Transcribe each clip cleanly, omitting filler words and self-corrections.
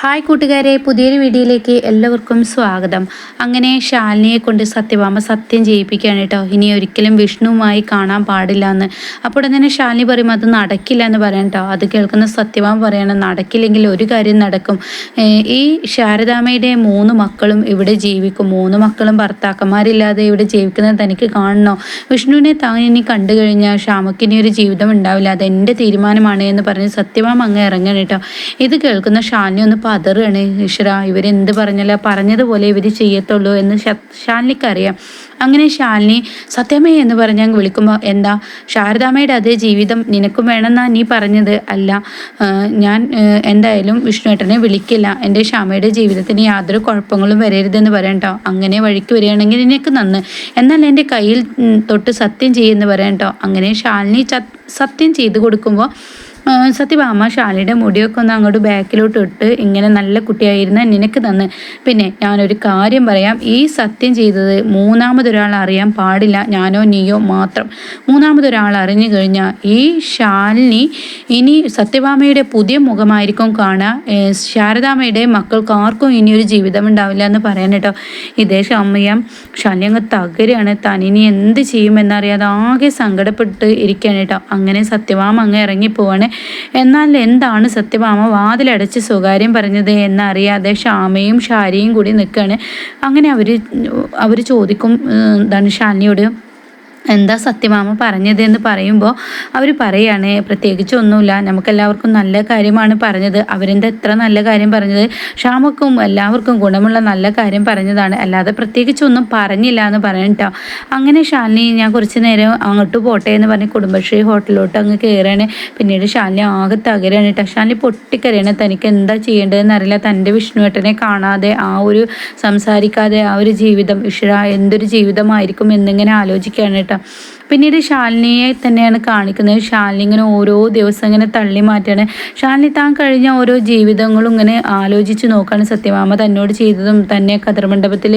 Hi കൂട്ടുകാരെ, പുതിയൊരു വീഡിയോയിലേക്ക് എല്ലാവർക്കും സ്വാഗതം. അങ്ങനെ ശാലിനിയെ കൊണ്ട് സത്യഭാമ സത്യം ചെയ്യിപ്പിക്കുകയാണ് കേട്ടോ. ഇനി ഒരിക്കലും വിഷ്ണുവുമായി കാണാൻ പാടില്ല എന്ന്. അപ്പോൾ തന്നെ ശാലിനി പറയും അത് നടക്കില്ല എന്ന് പറയാം കേട്ടോ. അത് കേൾക്കുന്ന സത്യഭാമ പറയണം നടക്കില്ലെങ്കിൽ ഒരു കാര്യം നടക്കും. ഈ ശാരദാമ്മയുടെ 3 മക്കളും ഇവിടെ ജീവിക്കും. 3 മക്കളും ഭർത്താക്കന്മാരില്ലാതെ ഇവിടെ ജീവിക്കുന്നത് തനിക്ക് കാണണോ? വിഷ്ണുവിനെ താൻ ഇനി കണ്ടു കഴിഞ്ഞാൽ ശ്യാമയ്ക്ക് ഇനി ഒരു ജീവിതം ഉണ്ടാവില്ല. അത് എൻ്റെ തീരുമാനമാണ് എന്ന് പറഞ്ഞ് സത്യഭാമ അങ്ങ് ഇറങ്ങണം കേട്ടോ. ഇത് കേൾക്കുന്ന ശാലിനി ഒന്ന് പതറാണ്. ഈശ്വര, ഇവരെന്ത് പറഞ്ഞാലോ പറഞ്ഞതുപോലെ ഇവർ ചെയ്യത്തുള്ളൂ എന്ന് ശാലിനിക്കറിയാം. അങ്ങനെ ശാലിനി സത്യമേ എന്ന് പറഞ്ഞാൽ വിളിക്കുമ്പോൾ എന്താ ശാരദാമ്മയുടെ അതേ ജീവിതം നിനക്കും വേണമെന്നാ നീ പറഞ്ഞത്? അല്ല, ഞാൻ എന്തായാലും വിഷ്ണുവേട്ടനെ വിളിക്കില്ല. എൻ്റെ ശ്യാമയുടെ ജീവിതത്തിന് യാതൊരു കുഴപ്പങ്ങളും വരരുതെന്ന് പറയട്ടോ. അങ്ങനെ വഴിക്ക് വരികയാണെങ്കിൽ നിനക്ക് നന്ന്, എന്നാൽ എൻ്റെ കയ്യിൽ തൊട്ട് സത്യം ചെയ്യുമെന്ന് പറയട്ടോ. അങ്ങനെ ശാലിനി സത്യം ചെയ്ത് കൊടുക്കുമ്പോൾ സത്യഭാമ ശാലിയുടെ മുടിയൊക്കെ ഒന്ന് അങ്ങോട്ട് ബാക്കിലോട്ട് ഇട്ട് ഇങ്ങനെ നല്ല കുട്ടിയായിരുന്ന നിനക്ക് തന്ന്. പിന്നെ ഞാനൊരു കാര്യം പറയാം, ഈ സത്യം ചെയ്തത് മൂന്നാമതൊരാൾ അറിയാൻ പാടില്ല, ഞാനോ നീയോ മാത്രം. മൂന്നാമതൊരാൾ അറിഞ്ഞു കഴിഞ്ഞാൽ ഈ ശാലിനി ഇനി സത്യഭാമയുടെ പുതിയ മുഖമായിരിക്കും കാണുക. ശാരദാമ്മയുടെ മക്കൾക്ക് ആർക്കും ഇനിയൊരു ജീവിതം ഉണ്ടാവില്ല എന്ന് പറയാൻ കേട്ടോ. ഇതേ സമയം ശാലിനി അങ്ങ് തകരാണ്. താൻ ഇനി എന്ത് ചെയ്യുമെന്നറിയാതെ ആകെ സങ്കടപ്പെട്ട് ഇരിക്കുകയാണ് കേട്ടോ. അങ്ങനെ സത്യഭാമ അങ്ങ് ഇറങ്ങിപ്പോവാണ്. എന്നാൽ എന്താണ് സത്യഭാമ വാതിലടച്ച് സ്വകാര്യം പറഞ്ഞത് എന്നറിയാതെ ശ്യാമയും ശാരിയും കൂടി നിൽക്കുകയാണ്. അങ്ങനെ അവർ ചോദിക്കും എന്താണ് ശാലിനിയോട്, എന്താ സത്യഭാമ പറഞ്ഞത് എന്ന് പറയുമ്പോൾ അവർ പറയാണ് പ്രത്യേകിച്ച് ഒന്നുമില്ല, നമുക്കെല്ലാവർക്കും നല്ല കാര്യമാണ് പറഞ്ഞത്. അവരെന്താ എത്ര നല്ല കാര്യം പറഞ്ഞത്? ശ്യാമക്കും എല്ലാവർക്കും ഗുണമുള്ള നല്ല കാര്യം പറഞ്ഞതാണ്, അല്ലാതെ പ്രത്യേകിച്ചൊന്നും പറഞ്ഞില്ല എന്ന് പറയട്ടോ. അങ്ങനെ ശാലിനി ഞാൻ കുറച്ച് നേരം അങ്ങോട്ട് പോട്ടെ എന്ന് പറഞ്ഞ് കുടുംബശ്രീ ഹോട്ടലിലോട്ട് അങ്ങ് കയറാണ്. പിന്നീട് ശാലിനി ആകെ തകരാണ് കേട്ടോ. ശാലിനി പൊട്ടിക്കരയാണ്. തനിക്ക് എന്താ ചെയ്യേണ്ടതെന്ന് അറിയില്ല. തൻ്റെ വിഷ്ണുവേട്ടനെ കാണാതെ ആ ഒരു സംസാരിക്കാതെ ആ ഒരു ജീവിതം എന്തൊരു ജീവിതമായിരിക്കും എന്നിങ്ങനെ ആലോചിക്കുകയാണ് കേട്ടോ. പിന്നീട് ശാലിനിയെ തന്നെയാണ് കാണിക്കുന്നത്. ശാലിനി ഇങ്ങനെ ഓരോ ദിവസം ഇങ്ങനെ തള്ളി മാറ്റാണ്. ശാലിനി താൻ കഴിഞ്ഞ ഓരോ ജീവിതങ്ങളും ഇങ്ങനെ ആലോചിച്ച് നോക്കുകയാണ്. സത്യഭാമ തന്നോട് ചെയ്തതും തന്നെ കതിർമണ്ഡപത്തിൽ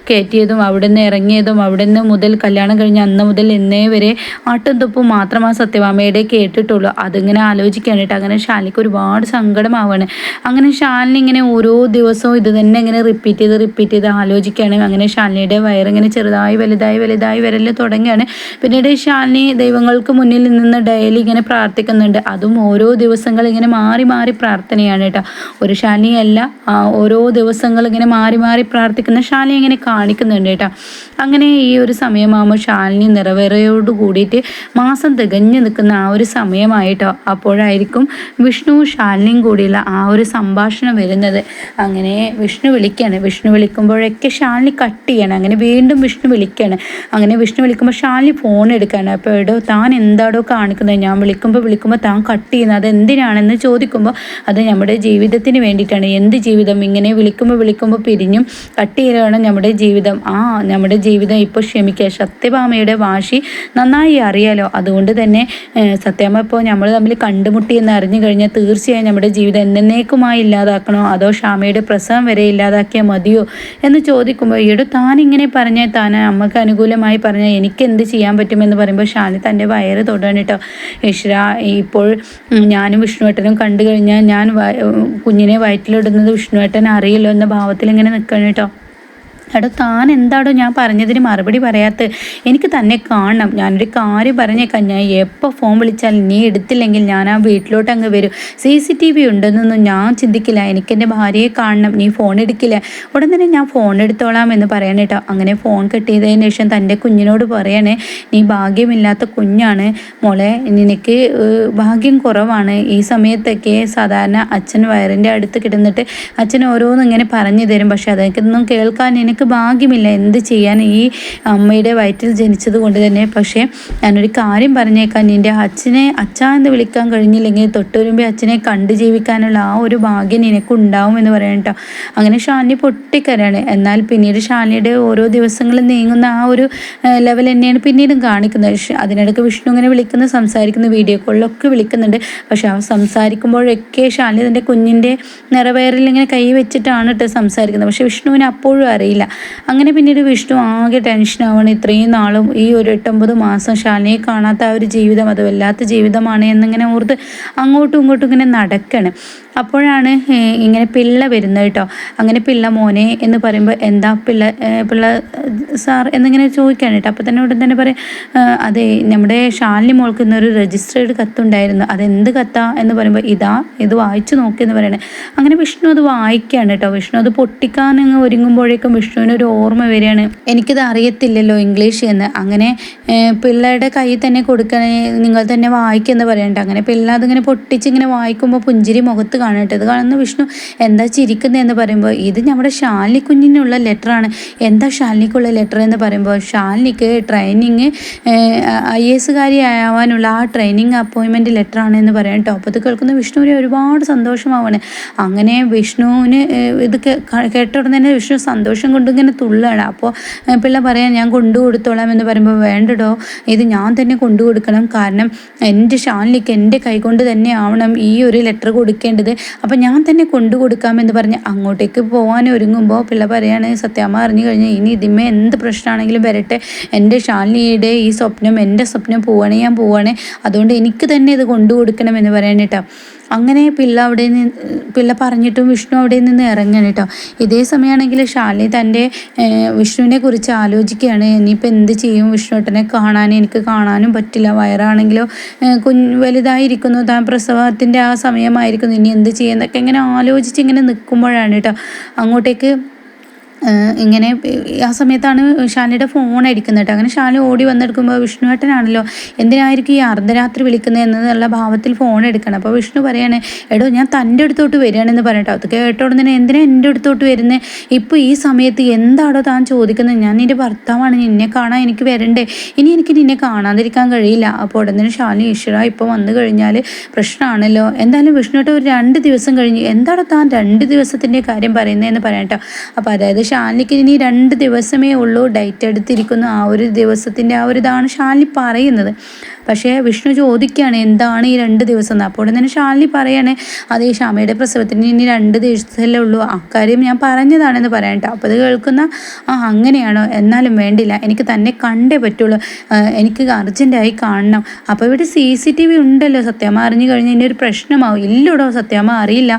കയറ്റിയതും അവിടെ നിന്ന് ഇറങ്ങിയതും അവിടെ നിന്ന് മുതൽ കല്യാണം കഴിഞ്ഞ അന്ന് മുതൽ ഇന്നേ വരെ ആട്ടും തുപ്പും മാത്രമാണ് സത്യഭാമയുടെ കേട്ടിട്ടുള്ളൂ. അതിങ്ങനെ ആലോചിക്കുകയാണ് കേട്ടോ. അങ്ങനെ ശാലിനിക്ക് ഒരുപാട് സങ്കടമാവാണ്. അങ്ങനെ ശാലിനി ഇങ്ങനെ ഓരോ ദിവസവും ഇത് തന്നെ ഇങ്ങനെ റിപ്പീറ്റ് ചെയ്ത് ആലോചിക്കുകയാണ്. അങ്ങനെ ശാലിനിയുടെ വയറിങ്ങനെ ചെറുതായി വലുതായി വരൽ തുടങ്ങുകയാണ്. പിന്നീട് ശാലിനി ദൈവങ്ങൾക്ക് മുന്നിൽ നിന്ന് ഡെയിലി ഇങ്ങനെ പ്രാർത്ഥിക്കുന്നുണ്ട്. അതും ഓരോ ദിവസങ്ങൾ ഇങ്ങനെ മാറി പ്രാർത്ഥനയാണ് കേട്ടോ. ഒരു ശാലിനി അല്ല, ഓരോ ദിവസങ്ങൾ ഇങ്ങനെ മാറി പ്രാർത്ഥിക്കുന്ന ശാലിനി ഇങ്ങനെ കാണിക്കുന്നുണ്ട് കേട്ടോ. അങ്ങനെ ഈ ഒരു സമയമാകുമ്പോൾ ശാലിനി നിറവേറയോട് കൂടിയിട്ട് മാസം തികഞ്ഞു നിൽക്കുന്ന ആ ഒരു സമയമായിട്ടോ. അപ്പോഴായിരിക്കും വിഷ്ണു ശാലിനിയും കൂടിയുള്ള ആ ഒരു സംഭാഷണം വരുന്നത്. അങ്ങനെ വിഷ്ണു വിളിക്കുകയാണ്. വിഷ്ണു വിളിക്കുമ്പോഴൊക്കെ ശാലിനി കട്ട് ചെയ്യണം. അങ്ങനെ വീണ്ടും വിഷ്ണു വിളിക്കുകയാണ്. അങ്ങനെ വിഷ്ണു വിളിക്കുമ്പോൾ ശാലിനി ഫോൺ എടുക്കുകയാണ്. അപ്പോൾ എടോ താൻ എന്താടോ കാണിക്കുന്നത്? ഞാൻ വിളിക്കുമ്പോൾ താൻ കട്ട് ചെയ്യുന്നത് അത് എന്തിനാണെന്ന് ചോദിക്കുമ്പോൾ അത് നമ്മുടെ ജീവിതത്തിന് വേണ്ടിയിട്ടാണ്. എന്ത് ജീവിതം? ഇങ്ങനെ വിളിക്കുമ്പോൾ പിരിഞ്ഞും കട്ട് ചെയ്യലാണ് നമ്മുടെ ജീവിതം. നമ്മുടെ ജീവിതം ഇപ്പോൾ ക്ഷമിക്കുക. സത്യഭാമയുടെ വാശി നന്നായി അറിയാലോ. അതുകൊണ്ട് തന്നെ സത്യഭാമ ഇപ്പോൾ നമ്മൾ തമ്മിൽ കണ്ടുമുട്ടി എന്ന് അറിഞ്ഞു കഴിഞ്ഞാൽ തീർച്ചയായും നമ്മുടെ ജീവിതം എന്നേക്കുമായി ഇല്ലാതാക്കണോ അതോ ശ്യാമയുടെ പ്രസവം വരെ ഇല്ലാതാക്കിയാൽ മതിയോ എന്ന് ചോദിക്കുമ്പോൾ ഈടോ താൻ ഇങ്ങനെ പറഞ്ഞാൽ താൻ അമ്മക്ക് അനുകൂലമായി പറഞ്ഞാൽ എനിക്ക് എന്ത് ചെയ്യാൻ പറ്റുമെന്ന് പറയുമ്പോൾ ശാലിനി തൻ്റെ വയറ് തൊടാണ് കേട്ടോ. ഈശ്വര, ഇപ്പോൾ ഞാനും വിഷ്ണുവേട്ടനും കണ്ടു കഴിഞ്ഞാൽ ഞാൻ കുഞ്ഞിനെ വയറ്റിലിടുന്നത് വിഷ്ണുവേട്ടൻ അറിയില്ലോ എന്ന ഭാവത്തിൽ ഇങ്ങനെ നിൽക്കണം കേട്ടോ. എടോ താൻ എന്താടോ ഞാൻ പറഞ്ഞതിന് മറുപടി പറയാത്ത? എനിക്ക് തന്നെ കാണണം. ഞാനൊരു കാര്യം പറഞ്ഞേക്കാം, ഞാൻ എപ്പോൾ ഫോൺ വിളിച്ചാലും നീ എടുത്തില്ലെങ്കിൽ ഞാൻ ആ വീട്ടിലോട്ട് അങ്ങ് വരും. CCTV ഉണ്ടെന്നൊന്നും ഞാൻ ചിന്തിക്കില്ല. എനിക്കെൻ്റെ ഭാര്യയെ കാണണം, നീ ഫോൺ എടുക്കില്ല. ഉടൻ തന്നെ ഞാൻ ഫോൺ എടുത്തോളാം എന്ന് പറയാൻ കേട്ടോ. അങ്ങനെ ഫോൺ കിട്ടിയതിന് ശേഷം തൻ്റെ കുഞ്ഞിനോട് പറയണേ, നീ ഭാഗ്യമില്ലാത്ത കുഞ്ഞാണ് മോളെ, നിനക്ക് ഭാഗ്യം കുറവാണ്. ഈ സമയത്തൊക്കെ സാധാരണ അച്ഛൻ വയറിൻ്റെ അടുത്ത് കിടന്നിട്ട് അച്ഛൻ ഓരോന്നും ഇങ്ങനെ പറഞ്ഞു തരും. പക്ഷെ അതൊന്നും കേൾക്കാൻ എനിക്ക് ഭാഗ്യമില്ല. എന്ത് ചെയ്യാൻ? ഈ അമ്മയുടെ വയറ്റിൽ ജനിച്ചത് കൊണ്ട് തന്നെ. പക്ഷേ ഞാനൊരു കാര്യം പറഞ്ഞേക്കാം, നിൻ്റെ അച്ഛനെ അച്ഛാ എന്ന് വിളിക്കാൻ കഴിഞ്ഞില്ലെങ്കിൽ തൊട്ടുവരുമ്പോൾ അച്ഛനെ കണ്ടു ജീവിക്കാനുള്ള ആ ഒരു ഭാഗ്യം നിനക്കുണ്ടാവും എന്ന് പറയാൻ കേട്ടോ. അങ്ങനെ ശാലിനി പൊട്ടിക്കരാണ്. എന്നാൽ പിന്നീട് ശാലിനിയുടെ ഓരോ ദിവസങ്ങളും നീങ്ങുന്ന ആ ഒരു ലെവൽ തന്നെയാണ് പിന്നീടും കാണിക്കുന്നത്. അതിനിടയ്ക്ക് വിഷ്ണു ഇങ്ങനെ സംസാരിക്കുന്ന വീഡിയോ കോളിലൊക്കെ വിളിക്കുന്നുണ്ട്. പക്ഷെ അവ സംസാരിക്കുമ്പോഴൊക്കെ ശാലിനി തൻ്റെ കുഞ്ഞിൻ്റെ നിറവേറിൽ ഇങ്ങനെ കൈ വെച്ചിട്ടാണ് കേട്ടോ സംസാരിക്കുന്നത്. പക്ഷെ വിഷ്ണുവിന് അപ്പോഴും അറിയില്ല. അങ്ങനെ പിന്നീട് വിഷ്ണു ആകെ ടെൻഷനാവാണ്. ഇത്രയും നാളും ഈ ഒരു 8-9 മാസം ശാലിനിയെ കാണാത്ത ആ ഒരു ജീവിതം അത് വല്ലാത്ത ജീവിതമാണ് എന്നിങ്ങനെ ഓർത്ത് അങ്ങോട്ടും ഇങ്ങോട്ടും ഇങ്ങനെ നടക്കുകയാണ്. അപ്പോഴാണ് ഇങ്ങനെ പിള്ള വരുന്നത് കേട്ടോ. അങ്ങനെ പിള്ള മോനെ എന്ന് പറയുമ്പോൾ എന്താ പിള്ള സാർ എന്നിങ്ങനെ ചോദിക്കുകയാണ് കേട്ടോ. അപ്പോൾ തന്നെ ഉടൻ തന്നെ പറയും അതെ നമ്മുടെ ശാലിനി മോൾക്ക് ഇന്നൊരു രജിസ്റ്റേർഡ് കത്തുണ്ടായിരുന്നു, അതെന്ത് കത്താ എന്ന് പറയുമ്പോൾ ഇത് വായിച്ചു നോക്കിയെന്ന് പറയണേ. അങ്ങനെ വിഷ്ണു അത് വായിക്കുകയാണ് കേട്ടോ. വിഷ്ണു അത് പൊട്ടിക്കാൻ ഒരുങ്ങുമ്പോഴേക്കും വിഷ്ണുവിന് ഒരു ഓർമ്മ വരികയാണ്, എനിക്കിത് അറിയത്തില്ലല്ലോ ഇംഗ്ലീഷ് എന്ന്. അങ്ങനെ പിള്ളയുടെ കയ്യിൽ തന്നെ കൊടുക്കണേ, നിങ്ങൾ തന്നെ വായിക്കുമെന്ന് പറയണ്ട. അങ്ങനെ പിള്ള അതിങ്ങനെ പൊട്ടിച്ചിങ്ങനെ വായിക്കുമ്പോൾ പുഞ്ചിരി മുഖത്ത് കാണട്ടെ. ഇത് കാണുന്ന വിഷ്ണു എന്താ ചിരിക്കുന്നതെന്ന് പറയുമ്പോൾ ഇത് നമ്മുടെ ശാലിനി കുഞ്ഞിനുള്ള ലെറ്ററാണ്. എന്താ ശാലിനിക്കുള്ള ലെറ്റർ എന്ന് പറയുമ്പോൾ ശാലിനിക്ക് ട്രെയിനിങ് IAS ആവാനുള്ള ആ ട്രെയിനിങ് അപ്പോയിൻമെൻറ്റ് ലെറ്ററാണ് എന്ന് പറയാം കേട്ടോ. അപ്പോൾ ഇത് കേൾക്കുന്ന വിഷ്ണുവിന് ഒരുപാട് സന്തോഷമാവാണ്. അങ്ങനെ വിഷ്ണുവിന് ഇത് കേട്ട ഉടനെ തന്നെ വിഷ്ണു സന്തോഷം കൊണ്ട് ഇങ്ങനെ തുള്ളുകയാണ്. അപ്പോൾ പിള്ള പറയാൻ ഞാൻ കൊണ്ടു കൊടുത്തോളാം എന്ന് പറയുമ്പോൾ വേണ്ടടോ, ഇത് ഞാൻ തന്നെ കൊണ്ടു കൊടുക്കണം, കാരണം എൻ്റെ ശാലിനിക്ക് എൻ്റെ കൈകൊണ്ട് തന്നെ ആവണം ഈ ഒരു ലെറ്റർ കൊടുക്കേണ്ടത്, അപ്പം ഞാൻ തന്നെ കൊണ്ടു കൊടുക്കാമെന്ന് പറഞ്ഞ് അങ്ങോട്ടേക്ക് പോകാൻ ഒരുങ്ങുമ്പോൾ പിള്ള പറയാണ് സത്യാമ്മ അറിഞ്ഞു കഴിഞ്ഞാൽ ഇനി ഇതിന്മേ എന്ത് പ്രശ്നമാണെങ്കിലും വരട്ടെ, എൻ്റെ ശാലിനിയുടെ ഈ സ്വപ്നം എൻ്റെ സ്വപ്നം പോവാണ്, ഞാൻ പോവാണ്, അതുകൊണ്ട് എനിക്ക് തന്നെ ഇത് കൊണ്ടു കൊടുക്കണം എന്ന് പറയാൻ കേട്ടോ. അങ്ങനെ പിള്ള പറഞ്ഞിട്ടും വിഷ്ണു അവിടെ നിന്ന് ഇറങ്ങണം കേട്ടോ. ഇതേ സമയമാണെങ്കിൽ ശാലിനി തൻ്റെ വിഷ്ണുവിനെ കുറിച്ച് ആലോചിക്കുകയാണ്. ഇനിയിപ്പോൾ എന്ത് ചെയ്യും, വിഷ്ണുട്ടനെ എനിക്ക് കാണാനും പറ്റില്ല, വയറാണെങ്കിലോ വലുതായിരിക്കുന്നു, താൻ പ്രസവത്തിൻ്റെ ആ സമയമായിരിക്കുന്നു, ഇനി എന്ത് ചെയ്യുന്നതൊക്കെ ഇങ്ങനെ ആലോചിച്ച് ഇങ്ങനെ നിൽക്കുമ്പോഴാണ് കേട്ടോ അങ്ങോട്ടേക്ക് ഇങ്ങനെ ആ സമയത്താണ് ശാലിനിയുടെ ഫോൺ അടിക്കുന്നത് കേട്ടോ. അങ്ങനെ ശാലിനി ഓടി വന്നെടുക്കുമ്പോൾ വിഷ്ണുവേട്ടനാണല്ലോ, എന്തിനായിരിക്കും ഈ അർദ്ധരാത്രി വിളിക്കുന്നത് എന്നുള്ള ഭാവത്തിൽ ഫോൺ എടുക്കണം. അപ്പോൾ വിഷ്ണു പറയാണ് എടോ ഞാൻ തൻ്റെ അടുത്തോട്ട് വരികയാണെന്ന് പറയട്ടോ. അത് കേട്ടോടെ തന്നെ എന്തിനാ എൻ്റെ അടുത്തോട്ട് വരുന്നത്, ഇപ്പോൾ ഈ സമയത്ത് എന്താണോ താൻ ചോദിക്കുന്നത്, ഞാൻ നിൻ്റെ ഭർത്താവാണ്, നിന്നെ കാണാൻ എനിക്ക് വരണ്ടേ, ഇനി എനിക്ക് നിന്നെ കാണാതിരിക്കാൻ കഴിയില്ല. അപ്പോൾ ഉടൻ തന്നെ ശാലിനി ഈശ്വര ഇപ്പോൾ വന്നു കഴിഞ്ഞാൽ പ്രശ്നമാണല്ലോ, എന്തായാലും വിഷ്ണുവേട്ട ഒരു 2 ദിവസം കഴിഞ്ഞ് എന്താണോ താൻ 2 ദിവസത്തിൻ്റെ കാര്യം പറയുന്നതെന്ന് പറയാം കേട്ടോ. അപ്പോൾ അതായത് ശാലിനിക്ക് ഇനി 2 ദിവസമേ ഉള്ളൂ ഡേറ്റ് എടുത്തിരിക്കുന്ന ആ ഒരു ദിവസത്തിൻ്റെ ആ ഒരു ഇതാണ് ശാലിനി പറയുന്നത്. പക്ഷേ വിഷ്ണു ചോദിക്കുകയാണ് എന്താണ് ഈ 2 ദിവസം എന്ന്. അപ്പോൾ തന്നെ ശാലിനി പറയാണ് അതേ ക്ഷമയുടെ പ്രസവത്തിന് ഇനി 2 ദിവസമല്ലേ ഉള്ളൂ, അക്കാര്യം ഞാൻ പറഞ്ഞതാണെന്ന് പറയാം കേട്ടോ. അപ്പോൾ അത് കേൾക്കുന്ന അങ്ങനെയാണോ, എന്നാലും വേണ്ടില്ല, എനിക്ക് തന്നെ കണ്ടേ പറ്റുള്ളൂ, എനിക്ക് അർജൻറ്റായി കാണണം. അപ്പോൾ ഇവിടെ CCTV ഉണ്ടല്ലോ, സത്യമ്മ അറിഞ്ഞു കഴിഞ്ഞാൽ ഇനി ഒരു പ്രശ്നമാവും. ഇല്ലടോ സത്യമ്മ അറിയില്ല,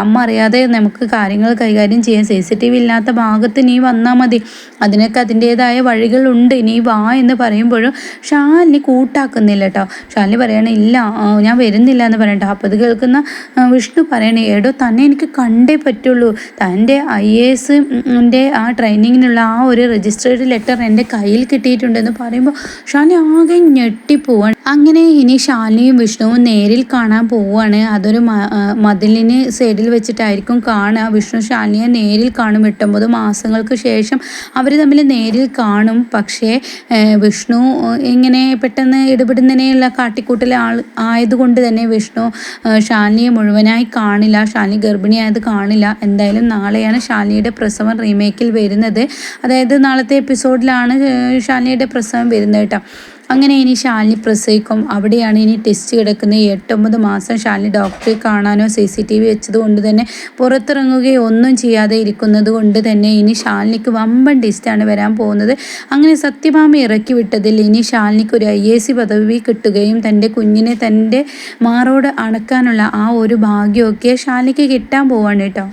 അമ്മ അറിയാതെ നമുക്ക് കാര്യങ്ങൾ കൈകാര്യം ചെയ്യാൻ, CCTV ഇല്ലാത്ത ഭാഗത്ത് നീ വന്നാൽ മതി, അതിനൊക്കെ അതിൻ്റേതായ വഴികളുണ്ട്, നീ വാ എന്ന് പറയുമ്പോഴും ശാലിനി കൂട്ടാക്കുന്നില്ല കേട്ടോ. ശാലിനി പറയണേ ഇല്ല ഞാൻ വരുന്നില്ല എന്ന് പറയട്ടോ. അപ്പോൾ ഇത് കേൾക്കുന്ന വിഷ്ണു പറയണേ എടോ തന്നെ എനിക്ക് കണ്ടേ പറ്റുള്ളൂ, തൻ്റെ IASൻ്റെ ആ ട്രെയിനിങ്ങിനുള്ള ആ ഒരു രജിസ്റ്റേർഡ് ലെറ്റർ എൻ്റെ കയ്യിൽ കിട്ടിയിട്ടുണ്ടെന്ന് പറയുമ്പോൾ ശാലിനി ആകെ ഞെട്ടിപ്പോവാണ്. അങ്ങനെ ഇനി ശാലിനിയും വിഷ്ണുവും നേരിൽ കാണാൻ പോവുകയാണ്. അതൊരു മതിലിന് സൈഡിൽ വെച്ചിട്ടായിരിക്കും കാണുക. വിഷ്ണു ശാലിനിയെ നേരിൽ കാണും, 8-9 മാസങ്ങൾക്ക് ശേഷം അവർ തമ്മിൽ നേരിൽ കാണും. പക്ഷേ വിഷ്ണു ഇങ്ങനെ പെട്ടെന്ന് ഇടപെടുന്നതിനെയുള്ള കാട്ടിക്കൂട്ടൽ ആയതുകൊണ്ട് തന്നെ വിഷ്ണു ശാലിനിയെ മുഴുവനായി കാണില്ല, ശാലിനി ഗർഭിണിയായത് കാണില്ല. എന്തായാലും നാളെയാണ് ശാലിനിയുടെ പ്രസവം റീമേക്കിൽ വരുന്നത്, അതായത് നാളത്തെ എപ്പിസോഡിലാണ് ശാലിനിയുടെ പ്രസവം വരുന്നത് കേട്ടോ. അങ്ങനെ ഇനി ശാലിനി പ്രസവിക്കും. അവിടെയാണ് ഇനി ടെസ്റ്റ് കിടക്കുന്നത്. 8-9 മാസം ശാലിനി ഡോക്ടറെ കാണാനോ CCTV വെച്ചത് കൊണ്ട് തന്നെ പുറത്തിറങ്ങുകയോ ഒന്നും ചെയ്യാതെ ഇരിക്കുന്നത് കൊണ്ട് തന്നെ ഇനി ശാലിനിക്ക് വമ്പൻ ടെസ്റ്റാണ് വരാൻ പോകുന്നത്. അങ്ങനെ സത്യഭാമ ഇറക്കി വിട്ടതിൽ ഇനി ശാലിനിക്ക് ഒരു IAS പദവി കിട്ടുകയും തൻ്റെ കുഞ്ഞിനെ തൻ്റെ മാറോട് അണക്കാനുള്ള ആ ഒരു ഭാഗ്യമൊക്കെ ശാലിനിക്ക് കിട്ടാൻ പോവാണ് കേട്ടോ.